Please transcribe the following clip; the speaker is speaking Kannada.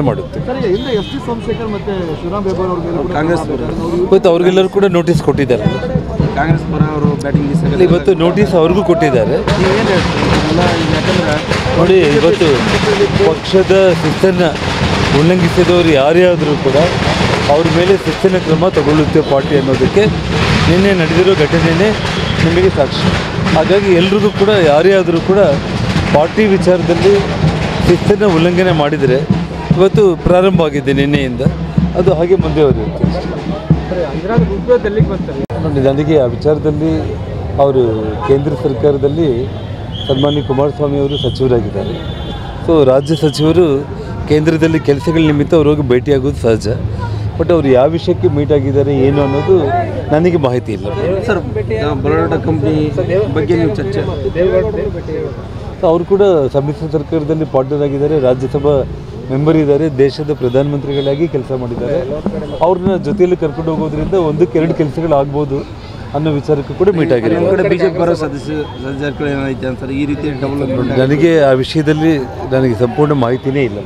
ಮಾಡುತ್ತೆ ಇವತ್ತು ಅವ್ರಿಗೆಲ್ಲರೂ ಕೂಡ ನೋಟಿಸ್ ಕೊಟ್ಟಿದ್ದಾರೆ. ಕಾಂಗ್ರೆಸ್ ಪರ ಅವರು ಬ್ಯಾಟಿಂಗ್ ಇವತ್ತು ನೋಟಿಸ್ ಅವ್ರಿಗೂ ಕೊಟ್ಟಿದ್ದಾರೆ. ನೋಡಿ, ಇವತ್ತು ಪಕ್ಷದ ಶಿಸ್ತನ್ನು ಉಲ್ಲಂಘಿಸಿದವರು ಯಾರೇ ಆದರೂ ಕೂಡ ಅವ್ರ ಮೇಲೆ ಶಿಸ್ತಿನ ಕ್ರಮ ತಗೊಳ್ಳುತ್ತೆ ಪಾರ್ಟಿ ಅನ್ನೋದಕ್ಕೆ ನಿನ್ನೆ ನಡೆದಿರೋ ಘಟನೆಯೇ ನಿಮಗೆ ಸಾಕ್ಷಿ. ಹಾಗಾಗಿ ಎಲ್ರಿಗೂ ಕೂಡ ಯಾರೇ ಆದರೂ ಕೂಡ ಪಾರ್ಟಿ ವಿಚಾರದಲ್ಲಿ ಶಿಸ್ತನ್ನು ಉಲ್ಲಂಘನೆ ಮಾಡಿದರೆ ಇವತ್ತು ಪ್ರಾರಂಭ ಆಗಿದೆ ನಿನ್ನೆಯಿಂದ, ಅದು ಹಾಗೆ ಮುಂದುವರಿಯುತ್ತೆ. ನೋಡಿ, ನನಗೆ ಆ ವಿಚಾರದಲ್ಲಿ ಅವರು ಕೇಂದ್ರ ಸರ್ಕಾರದಲ್ಲಿ ಸನ್ಮಾನ್ಯ ಕುಮಾರಸ್ವಾಮಿ ಅವರು ಸಚಿವರಾಗಿದ್ದಾರೆ. ಸೊ ರಾಜ್ಯ ಸಚಿವರು ಕೇಂದ್ರದಲ್ಲಿ ಕೆಲಸಗಳ ನಿಮಿತ್ತ ಅವ್ರಿಗೆ ಭೇಟಿಯಾಗೋದು ಸಹಜ. ಬಟ್ ಅವರು ಯಾವ ವಿಷಯಕ್ಕೆ ಮೀಟ್ ಆಗಿದ್ದಾರೆ ಏನು ಅನ್ನೋದು ನನಗೆ ಮಾಹಿತಿ ಇಲ್ಲ. ಸರ್, ಬರೋಡ ಕಂಪ್ನಿ ಬಗ್ಗೆ ನೀವು ಚರ್ಚೆ ಅವರು ಕೂಡ ಸಮ್ಮಿಶ್ರ ಸರ್ಕಾರದಲ್ಲಿ ಪಾರ್ಟ್ನರ್ ಆಗಿದ್ದಾರೆ, ರಾಜ್ಯಸಭಾ ಮೆಂಬರ್ ಇದ್ದಾರೆ, ದೇಶದ ಪ್ರಧಾನಮಂತ್ರಿಗಳಾಗಿ ಕೆಲಸ ಮಾಡಿದ್ದಾರೆ. ಅವ್ರನ್ನ ಜೊತೆಯಲ್ಲಿ ಕರ್ಕೊಂಡು ಹೋಗೋದ್ರಿಂದ ಒಂದಕ್ಕೆ ಎರಡು ಕೆಲಸಗಳಾಗ್ಬೋದು ಅನ್ನೋ ವಿಚಾರಕ್ಕೂ ಕೂಡ ಮೀಟ್ ಆಗಿದೆ. ಬಿಜೆಪಿ ಬರೋ ಸದಸ್ಯರು ಏನೈತೆ ಅಂತಾರೆ ಈ ರೀತಿ ಡಬಲ್. ನನಗೆ ಆ ವಿಷಯದಲ್ಲಿ ನನಗೆ ಸಂಪೂರ್ಣ ಮಾಹಿತಿನೇ ಇಲ್ಲ.